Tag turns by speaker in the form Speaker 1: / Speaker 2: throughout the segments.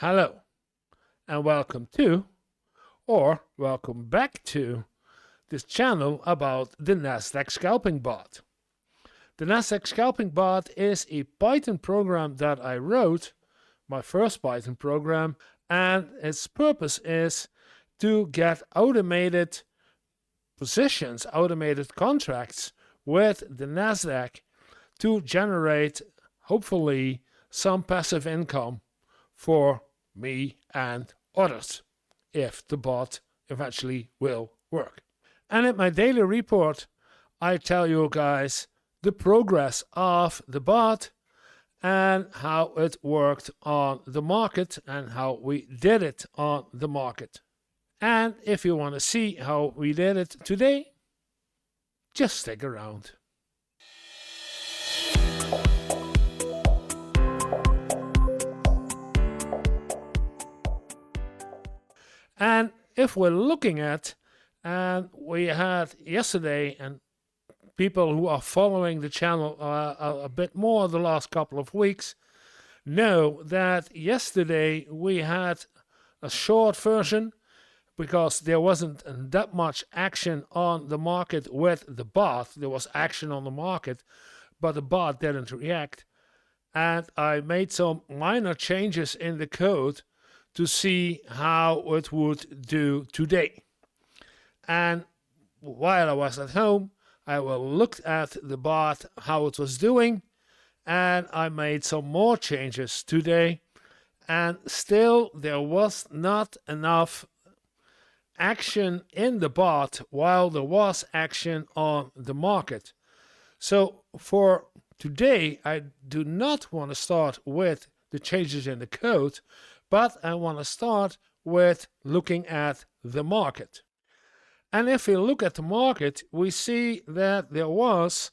Speaker 1: Hello, and welcome to, or welcome back to, this channel about the Nasdaq Scalping bot. The Nasdaq Scalping bot is a Python program that I wrote, my first Python program, and its purpose is to get automated positions, automated contracts with the Nasdaq to generate, hopefully, some passive income for me and others, if the bot eventually will work. And in my daily report, I tell you guys the progress of the bot and how it worked on the market and how we did it on the market. And if you want to see how we did it today, just stick around. And if we're looking at, and we had yesterday, and people who are following the channel a bit more the last couple of weeks know that yesterday we had a short version because there wasn't that much action on the market with the bot. There was action on the market, but the bot didn't react. And I made some minor changes in the code to see how it would do today. And while I was at home, I looked at the bot, how it was doing, and I made some more changes today. And still, there was not enough action in the bot while there was action on the market. So for today, I do not want to start with the changes in the code, but I want to start with looking at the market. And if we look at the market, we see that there was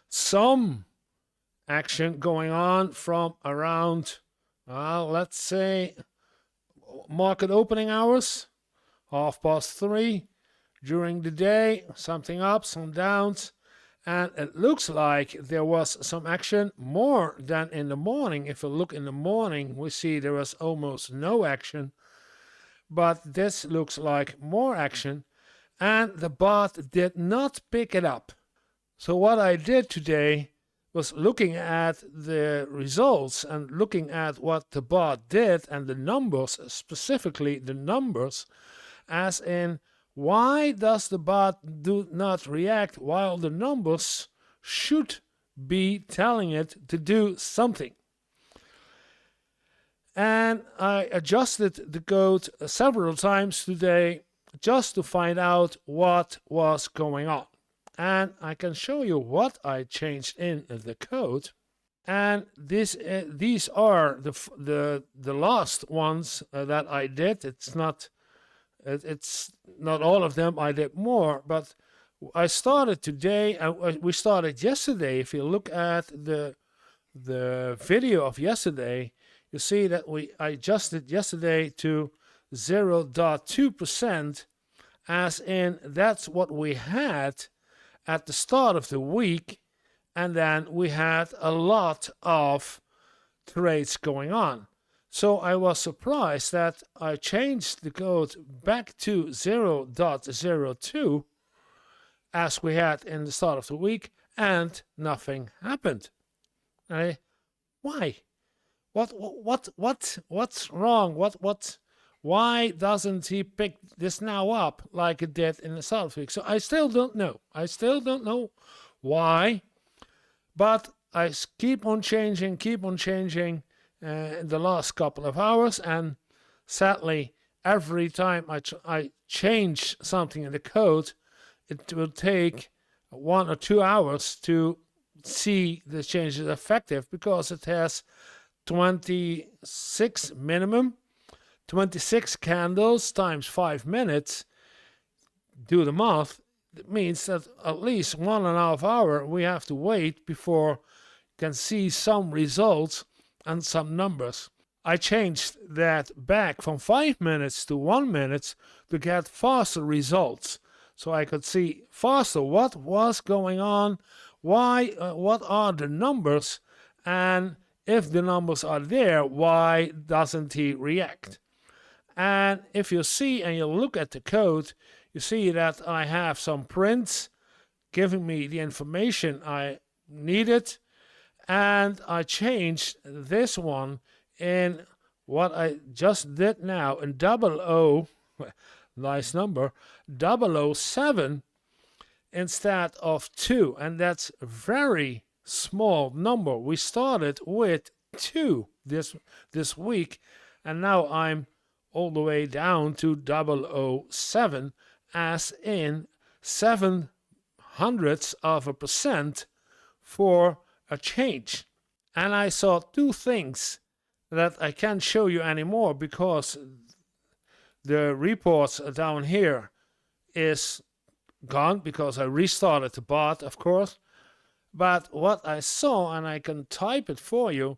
Speaker 1: some action going on from around, let's say, market opening hours, 3:30 during the day, something up, some downs. And it looks like there was some action more than in the morning. If we look in the morning, we see there was almost no action. But this looks like more action. And the bot did not pick it up. So what I did today was looking at the results and looking at what the bot did and the numbers, specifically the numbers, as in, why does the bot do not react while the numbers should be telling it to do something? And I adjusted the code several times today just to find out what was going on. And I can show you what I changed in the code. And these are the last ones that I did. It's not all of them. I did more, but I started today, and we started yesterday. If you look at the video of yesterday, you see that I adjusted yesterday to 0.2%, as in that's what we had at the start of the week, and then we had a lot of trades going on. So I was surprised that I changed the code back to 0.02 as we had in the start of the week, and nothing happened. Why? What's wrong? Why doesn't he pick this now up like it did in the start of the week? So I still don't know. I still don't know why, but I keep on changing in the last couple of hours, and sadly, every time I change something in the code, it will take 1 or 2 hours to see the changes effective, because it has 26 minimum, 26 candles times 5 minutes. Do the math. It means that at least 1.5 hours we have to wait before we can see some results and some numbers. I changed that back from 5 minutes to 1 minute to get faster results, so I could see faster what was going on, why, what are the numbers, and if the numbers are there, why doesn't he react? And if you see and you look at the code, you see that I have some prints giving me the information I needed, and I changed this one in what I just did now in 00, nice number, 007 instead of 2, and that's a very small number. We started with 2 this week, and now I'm all the way down to 007, as in 0.07% for a change. And I saw 2 things that I can't show you anymore because the reports down here is gone because I restarted the bot, of course. But what I saw, and I can type it for you,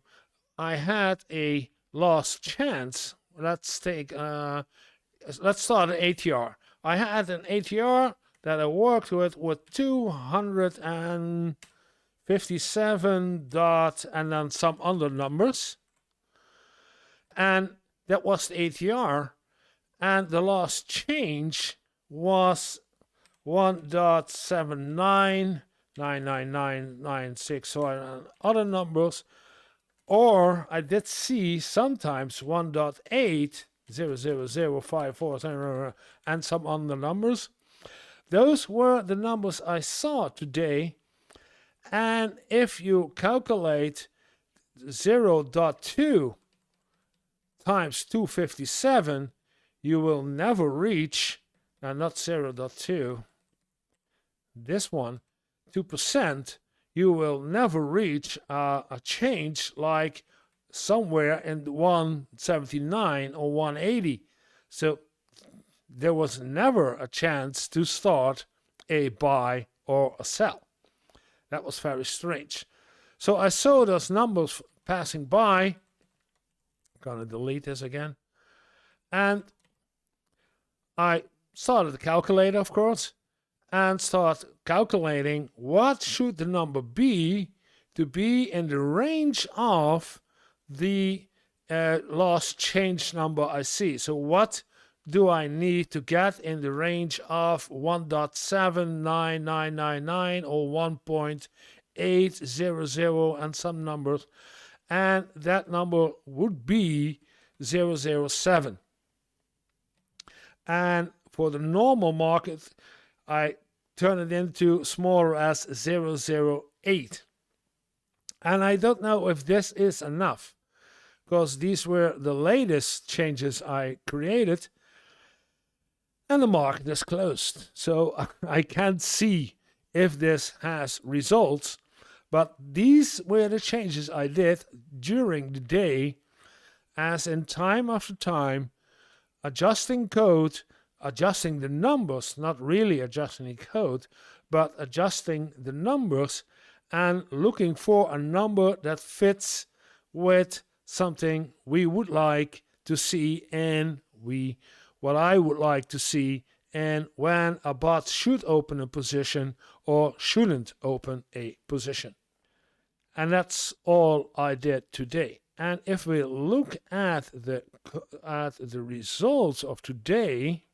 Speaker 1: I had a lost chance. Let's start an ATR. I had an ATR that I worked with 257 dot and then some other numbers. And that was the ATR. And the lost change was 1.799996 and other numbers, or I did see sometimes 1.80054 and some other numbers. Those were the numbers I saw today, and if you calculate 0.2 times 257, you will never reach, now not 0.2, this one, 2%, you will never reach a change like somewhere in 179 or 180. So there was never a chance to start a buy or a sell. That was very strange. So I saw those numbers passing by. I'm gonna delete this again. And I started the calculator, of course, and start calculating what should the number be to be in the range of the lost change number I see. So what do I need to get in the range of 1.79999 or 1.800 and some numbers, and that number would be 007. And for the normal market, I turn it into smaller as 008. And I don't know if this is enough, because these were the latest changes I created, and the market is closed. So I can't see if this has results, but these were the changes I did during the day, as in time after time, adjusting code, adjusting the numbers, not really adjusting the code, but adjusting the numbers and looking for a number that fits with something we would like to see and what I would like to see, and when a bot should open a position or shouldn't open a position. And that's all I did today. And if we look at the results of today,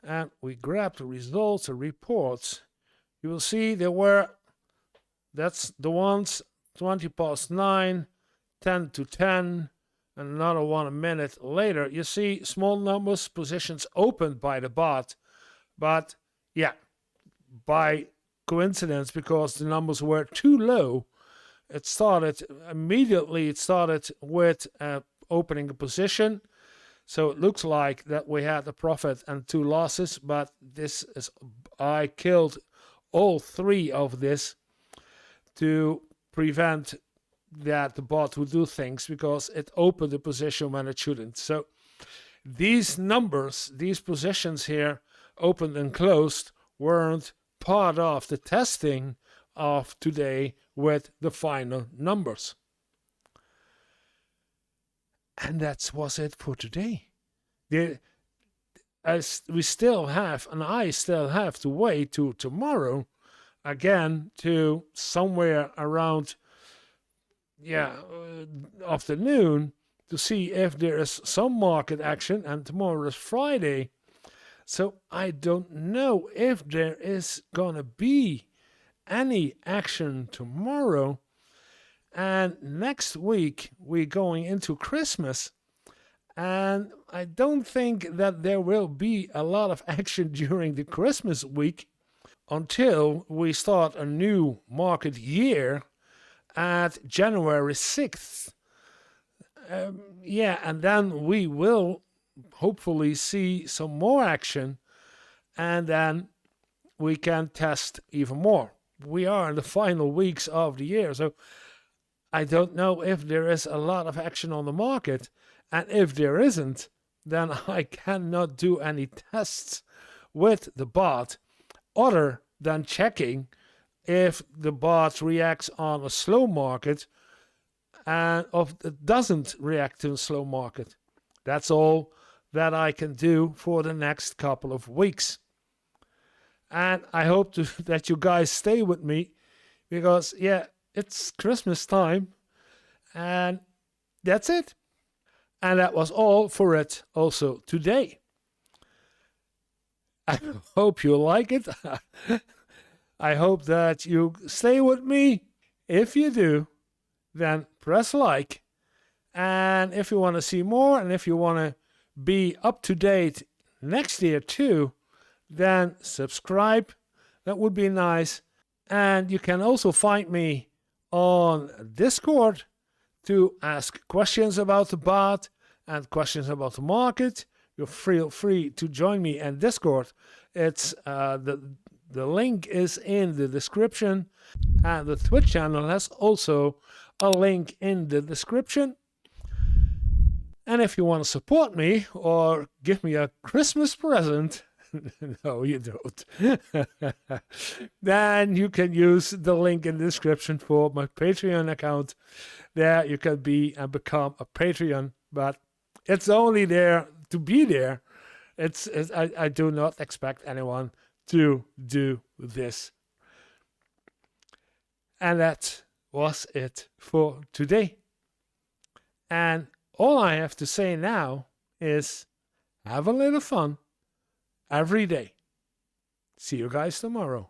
Speaker 1: and we grab the results, the reports, you will see that's the ones 20 past 9, 10 to 10, and another one a minute later. You see small numbers, positions opened by the bot, but yeah, by coincidence, because the numbers were too low, it started with opening a position. So it looks like that we had a profit and 2 losses, but I killed all 3 of this to prevent that the bot would do things, because it opened the position when it shouldn't. So these numbers, these positions here, opened and closed, weren't part of the testing of today with the final numbers. And that was it for today. I still have to wait till tomorrow again to somewhere around afternoon to see if there is some market action, and tomorrow is Friday. So I don't know if there is gonna be any action tomorrow. And next week we're going into Christmas, and I don't think that there will be a lot of action during the Christmas week until we start a new market year at January 6th. And then we will hopefully see some more action, and then we can test even more. We are in the final weeks of the year, so I don't know if there is a lot of action on the market, and if there isn't, then I cannot do any tests with the bot other than checking if the bot reacts on a slow market and if it doesn't react to a slow market. That's all that I can do for the next couple of weeks. And I hope that you guys stay with me, because it's Christmas time, and that's it. And that was all for it also today. I hope you like it. I hope that you stay with me. If you do, then press like. And if you want to see more, and if you want to be up to date next year too, then subscribe. That would be nice. And you can also find me on Discord to ask questions about the bot and questions about the market. You feel free to join me in Discord. It's the link is in the description, and the Twitch channel has also a link in the description. And if you want to support me or give me a Christmas present, no, you don't, then you can use the link in the description for my Patreon account. There you can be and become a Patreon, but it's only there to be there. I do not expect anyone to do this. And that was it for today. And all I have to say now is have a little fun every day. See you guys tomorrow.